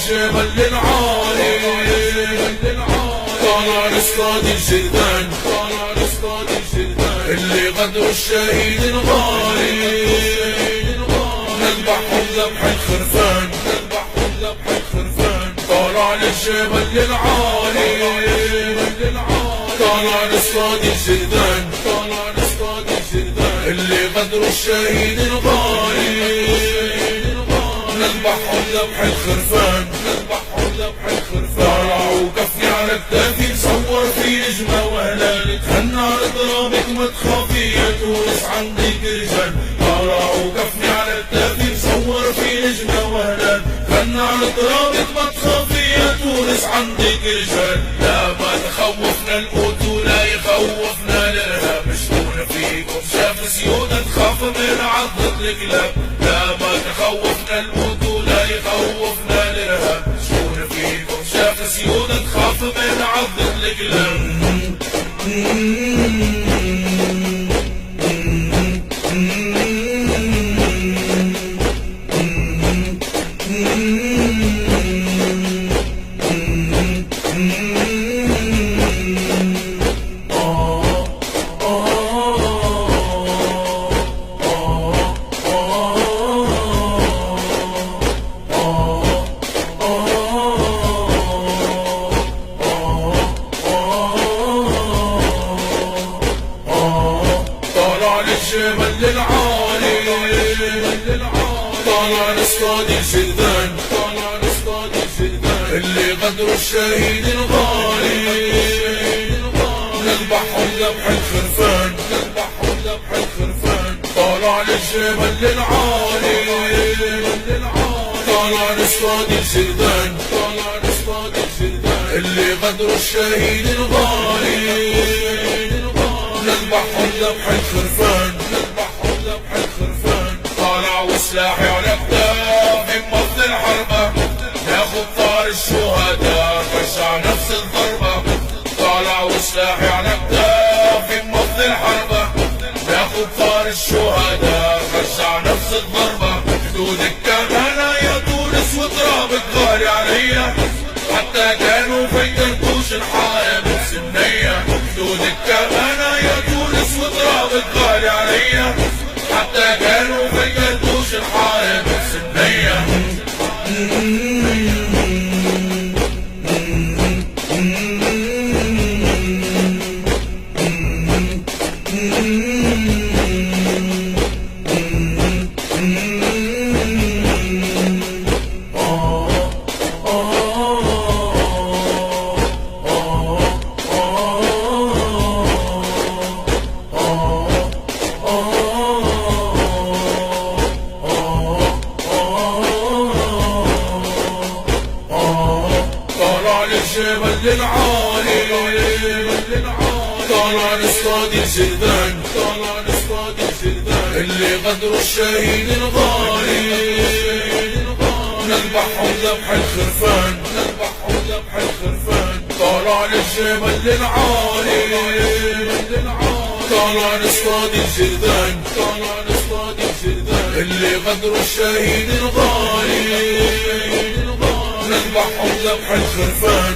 الجبل العالي طلع نصطاد الجردان اللي غدروا الشهيد الغالي نذبحهم ذبح الخرفان طلع للجبل العالي طلع نصطاد الجردان اللي غدروا الشهيد الغالي نذبحهم ذبح الخرفان طلعوا كفي على كتافي صور في نجمة وهلال هالنار ضربك ما تخافي يا تونس عندك رجال طلعوا كفي على كتافي صور في نجمة وهلال هالنار ضربك ما تخافي يا تونس عندك رجال لا ما تخوفنا الموت ولا يخوفنا الارهاب مشتون فيكم شاف سيودة تخاف من عضة الكلاب لا ما تخوفنا الموت ولا يخوفنا الارهاب مشتون فيكم شاف سيودة تخاف من عضة الكلاب الجبل العالي طلع نصطاد الجردان اللي غدروا الشهيد الغالي نذبحهم ذبح الخرفان طلع للجبل العالي طلع نصطاد الجردان اللي غدروا الشهيد الغالي نذبحهم ذبح الخرفان طلعوا سلاحي على كتافي بمض الحربة ناخد طار الشهداء رجع نفس الضربة طلعوا سلاحي على كتافي بمض الحربة ناخد طار الشهداء رجع نفس الضربة حدودك كمان يا تونس وترابك غالي عليا حتى كانوا في كرتوش الحائط سنية حدودك كمان يا تونس وترابك غالي عليا حتى كانوا في كرتوش الحائط سنية الجبل العالي طلع نصطاد الجردان اللي غدروا الشهيد الغالي نذبحهم ذبح الخرفان طلع للجبل العالي طلع نصطاد الجردان اللي غدروا الشهيد الغالي نذبحهم ذبح الخرفان